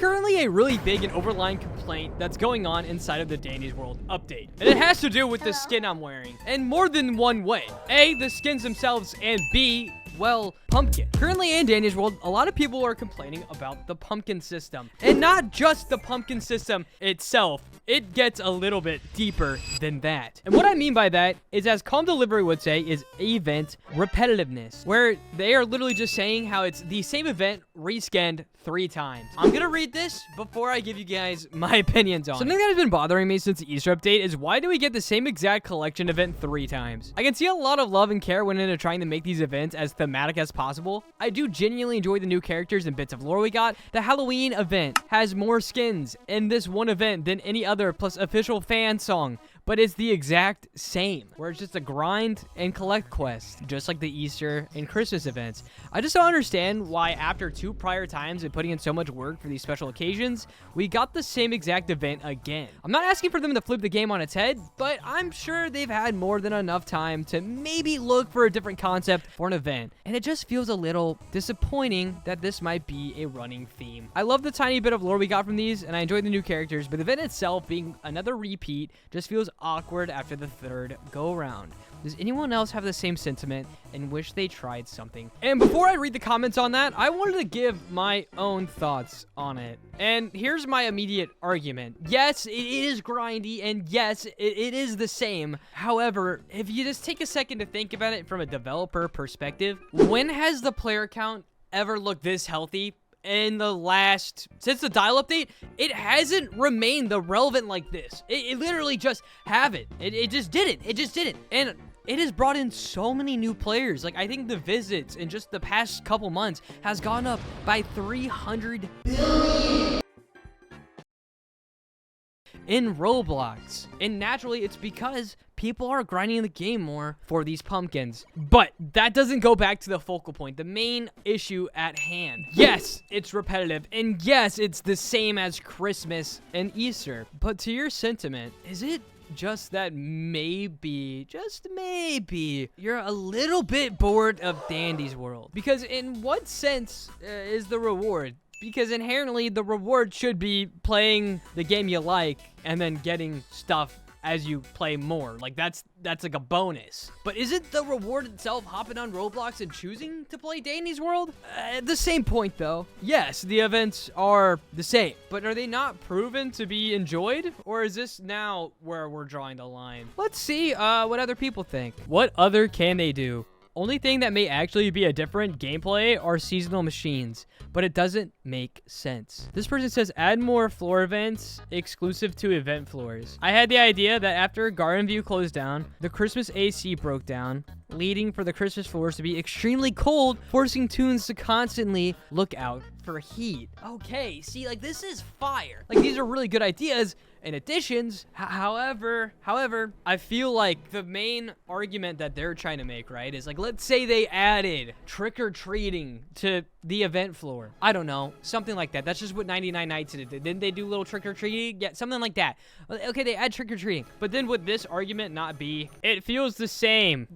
currently a really big and overlying complaint that's going on inside of the Danny's World update. And it has to do with the skin I'm wearing. In more than one way. A, the skins themselves, and B, well, pumpkin. Currently in Danny's World, a lot of people are complaining about the pumpkin system. And not just the pumpkin system itself. It gets a little bit deeper than that. And what I mean by that is, as Calm Delivery would say, is event repetitiveness, where they are literally just saying how it's the same event reskinned 3 times. I'm gonna read this before I give you guys my opinions on it. Something that has been bothering me since the Easter update is, why do we get the same exact collection event 3 times? I can see a lot of love and care went into trying to make these events as thematic as possible. I do genuinely enjoy the new characters and bits of lore we got. The Halloween event has more skins in this one event than any other, plus official fan song. But it's the exact same, where it's just a grind and collect quest, just like the Easter and Christmas events. I just don't understand why after 2 prior times and putting in so much work for these special occasions, we got the same exact event again. I'm not asking for them to flip the game on its head, but I'm sure they've had more than enough time to maybe look for a different concept for an event. And it just feels a little disappointing that this might be a running theme. I love the tiny bit of lore we got from these, and I enjoy the new characters, but the event itself being another repeat just feels awkward after the 3rd go around. Does anyone else have the same sentiment and wish they tried something? And before I read the comments on that, I wanted to give my own thoughts on it. And here's my immediate argument. Yes, it is grindy, and yes, it is the same. However, if you just take a second to think about it from a developer perspective, when has the player count ever looked this healthy? Since the dial update, it hasn't remained the relevant like this. It literally just haven't. It just didn't. It just didn't. And it has brought in so many new players. Like, I think the visits in just the past couple months has gone up by 300 billion in Roblox. And naturally, it's because people are grinding the game more for these pumpkins. But that doesn't go back to the focal point, the main issue at hand. Yes, it's repetitive, and yes, it's the same as Christmas and Easter. But to your sentiment, is it just that maybe, just maybe, you're a little bit bored of Danny's World? Because in what sense is the reward? Because inherently, the reward should be playing the game you like and then getting stuff as you play more. Like, that's like a bonus. But isn't the reward itself hopping on Roblox and choosing to play Danny's World? At the same point, though, yes, the events are the same. But are they not proven to be enjoyed? Or is this now where we're drawing the line? Let's see what other people think. What other can they do? Only thing that may actually be a different gameplay are seasonal machines, but it doesn't make sense. This person says, add more floor events exclusive to event floors. I had the idea that after Garden View closed down, the Christmas AC broke down, leading for the Christmas floors to be extremely cold, forcing Toons to constantly look out for heat. Okay, see, like, this is fire. Like, these are really good ideas and additions. However, I feel like the main argument that they're trying to make, right, is like, let's say they added trick-or-treating to the event floor. I don't know, something like that. That's just what 99 Nights did. Didn't they do little trick-or-treating? Yeah, something like that. Okay, they add trick-or-treating. But then would this argument not be, it feels the same?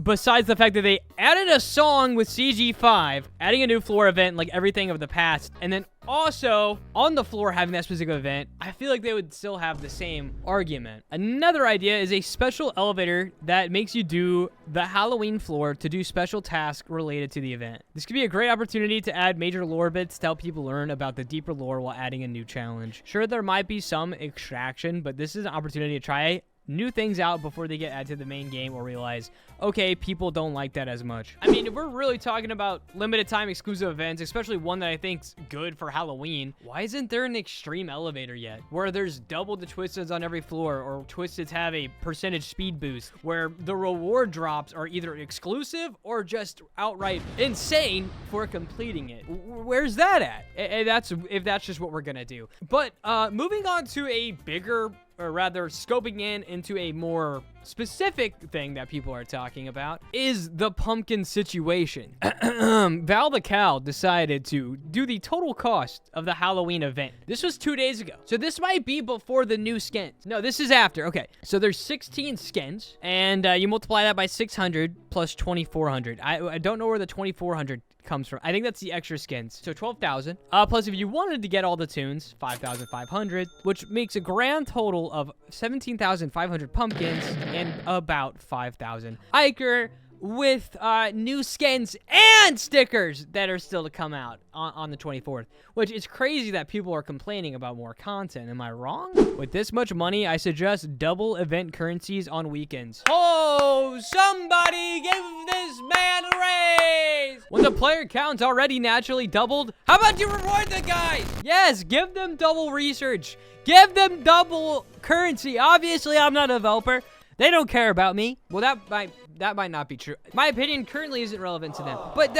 Besides the fact that they added a song with CG5, adding a new floor event like everything of the past, and then also on the floor having that specific event, I feel like they would still have the same argument. Another idea is a special elevator that makes you do the Halloween floor to do special tasks related to the event. This could be a great opportunity to add major lore bits to help people learn about the deeper lore while adding a new challenge. Sure, there might be some extraction, but this is an opportunity to try new things out before they get added to the main game or realize, okay, people don't like that as much. I mean, if we're really talking about limited time exclusive events, especially one that I think's good for Halloween, why isn't there an extreme elevator yet? Where there's double the Twisteds on every floor, or Twisteds have a percentage speed boost, where the reward drops are either exclusive or just outright insane for completing it. Where's that at? If that's just what we're gonna do. But moving on to a bigger, or rather scoping into a more specific thing that people are talking about, is the pumpkin situation. Val the Cow decided to do the total cost of the Halloween event. This was 2 days ago. So this might be before the new skins. No, this is after. Okay, so there's 16 skins, and you multiply that by 600 plus 2400. I don't know where the 2400 comes from. I think that's the extra skins. So 12,000. Plus, if you wanted to get all the tunes, 5,500, which makes a grand total of 17,500 pumpkins and about 5,000 Iker, with new skins and stickers that are still to come out on the 24th, which is crazy that people are complaining about more content. Am I wrong? With this much money, I suggest double event currencies on weekends. Oh, somebody give this man a raise! When the player count's already naturally doubled, how about you reward the guys? Yes, give them double research. Give them double currency. Obviously, I'm not a developer. They don't care about me. Well, that might not be true. My opinion currently isn't relevant to them. But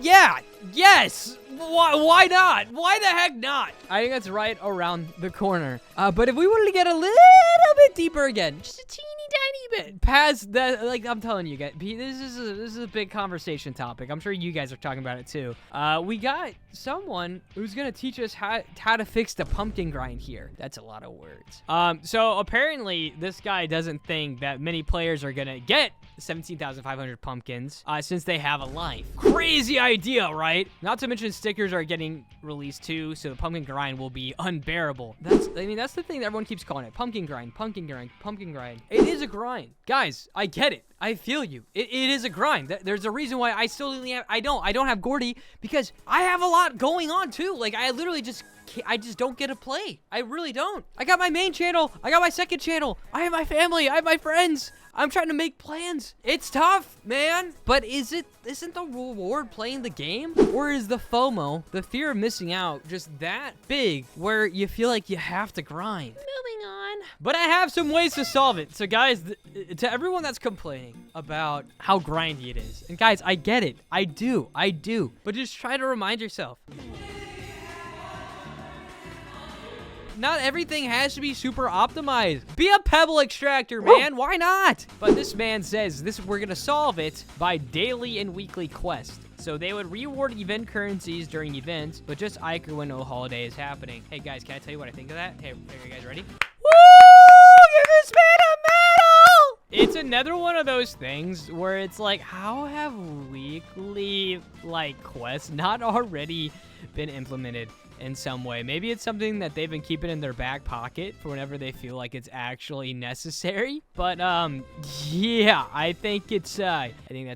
yes. Why not? Why the heck not? I think that's right around the corner. But if we wanted to get a little bit deeper again, just a teeny tiny bit past that, like I'm telling you guys, this is a big conversation topic. I'm sure you guys are talking about it too. We got someone who's gonna teach us how to fix the pumpkin grind here. That's a lot of words. So apparently this guy doesn't think that many players are gonna get 17,500 pumpkins since they have a life. Crazy idea, right? Not to mention stickers are getting released too, so the pumpkin grind will be unbearable. That's the thing that everyone keeps calling it. Pumpkin grind, pumpkin grind, pumpkin grind. It is a grind. Guys, I get it. I feel you. It is a grind. There's a reason why I still only have, I don't have Gordy, because I have a lot going on too. Like I literally just don't get to play. I really don't. I got my main channel. I got my second channel. I have my family. I have my friends. I'm trying to make plans. It's tough, man. But isn't the reward playing the game? Or is the FOMO, the fear of missing out, just that big where you feel like you have to grind? Moving on. But I have some ways to solve it. So guys, to everyone that's complaining about how grindy it is, and guys, I get it. I do. But just try to remind yourself. Not everything has to be super optimized. Be a pebble extractor, man. Why not? But this man says we're gonna solve it by daily and weekly quests. So they would reward event currencies during events, but just Iker when no holiday is happening. Hey guys, can I tell you what I think of that? Hey, are you guys ready? Woo! Give this man a medal! It's another one of those things where it's like, how have weekly quests not already been implemented in some way? Maybe it's something that they've been keeping in their back pocket for whenever they feel like it's actually necessary. But yeah, I think that's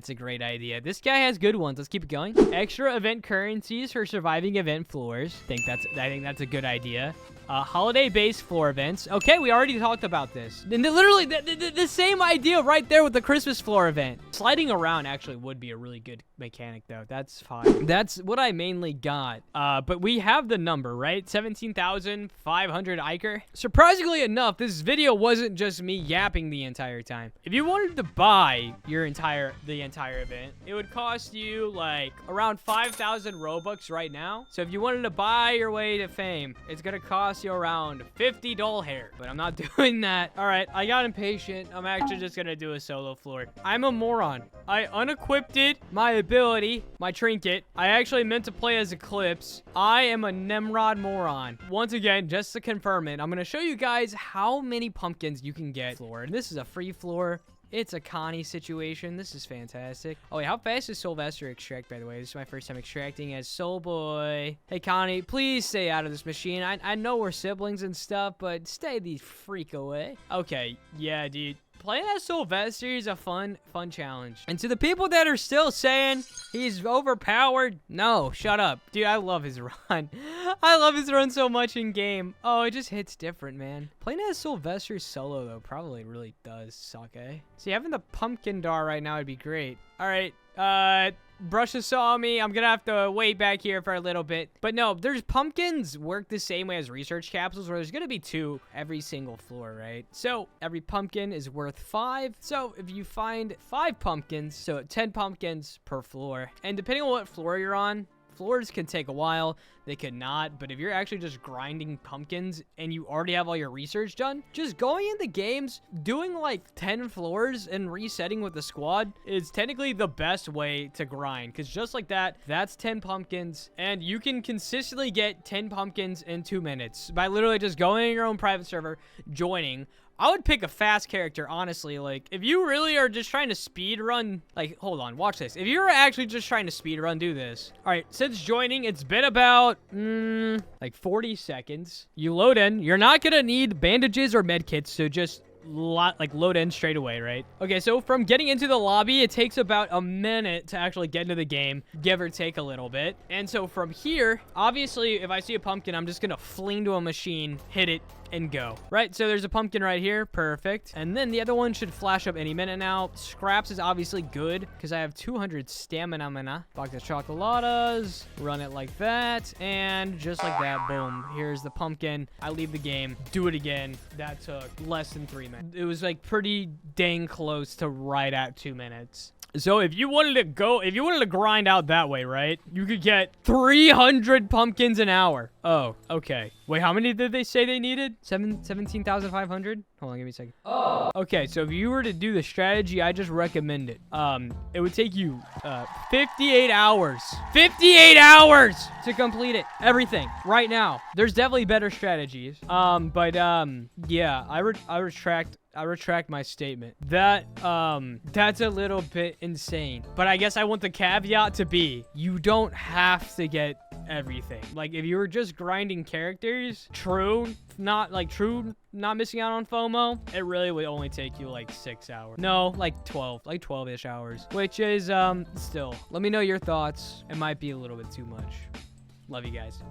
a great idea. This guy has good ones. Let's keep it going. Extra event currencies for surviving event floors. I think that's a good idea. Holiday-based floor events. Okay, we already talked about this. And literally the same idea right there with the Christmas floor event. Sliding around actually would be a really good mechanic though. That's fine. That's what I mainly got. But we have the number, right? 17,500 Iker. Surprisingly enough, this video wasn't just me yapping the entire time. If you wanted to buy the entire event, it would cost you like around 5,000 Robux right now. So if you wanted to buy your way to fame, it's gonna cost you around 50 doll hair, but I'm not doing that. All right, I got impatient. I'm actually just gonna do a solo floor. I'm a moron. I unequipped my ability, my trinket. I actually meant to play as Eclipse. I am a Nemrod moron. Once again, just to confirm it, I'm gonna show you guys how many pumpkins you can get floor. And this is a free floor. It's a Connie situation. This is fantastic. Oh, wait, how fast does Sylvester extract, by the way? This is my first time extracting as Soul Boy. Hey, Connie, please stay out of this machine. I know we're siblings and stuff, but stay the freak away. Okay, yeah, dude. Playing as Sylvester is a fun challenge. And to the people that are still saying he's overpowered, no, shut up. Dude, I love his run. I love his run so much in game. Oh, it just hits different, man. Playing as Sylvester solo, though, probably really does suck, eh? See, having the pumpkin dar right now would be great. All right, Brusha saw me. I'm gonna have to wait back here for a little bit. But no, there's pumpkins work the same way as research capsules, where there's gonna be 2 every single floor, right? So every pumpkin is worth 5. So if you find 5 pumpkins, so 10 pumpkins per floor. And depending on what floor you're on, floors can take a while, they could not, but if you're actually just grinding pumpkins and you already have all your research done, just going into games, doing like 10 floors and resetting with the squad is technically the best way to grind, because just like that, that's 10 pumpkins, and you can consistently get 10 pumpkins in 2 minutes by literally just going in your own private server, joining, I would pick a fast character, honestly. Like, if you really are just trying to speed run, like, hold on, watch this. If you're actually just trying to speed run, do this. All right, since joining, it's been about, like 40 seconds. You load in. You're not gonna need bandages or med kits, so just load in straight away, right? Okay, so from getting into the lobby, it takes about a minute to actually get into the game, give or take a little bit. And so from here, obviously, if I see a pumpkin, I'm just gonna fling to a machine, hit it, and go. Right, so there's a pumpkin right here. Perfect. And then the other one should flash up any minute now. Scraps is obviously good because I have 200 stamina. Box of chocolatas. Run it like that. And just like that, boom. Here's the pumpkin. I leave the game. Do it again. That took less than 3 minutes. It was like pretty dang close to right at 2 minutes. So if you wanted to grind out that way, right? You could get 300 pumpkins an hour. Oh, okay. Wait, how many did they say they needed? 17,500? Hold on, give me a second. Oh. Okay, so if you were to do the strategy I just recommended, it would take you 58 hours. 58 hours to complete it. Everything right now. There's definitely better strategies. Yeah, I retract my statement. That's a little bit insane. But I guess I want the caveat to be, you don't have to get everything. Like, if you were just grinding characters, not missing out on FOMO, it really would only take you like 6 hours. No, like 12-ish hours, which is, still. Let me know your thoughts. It might be a little bit too much. Love you guys.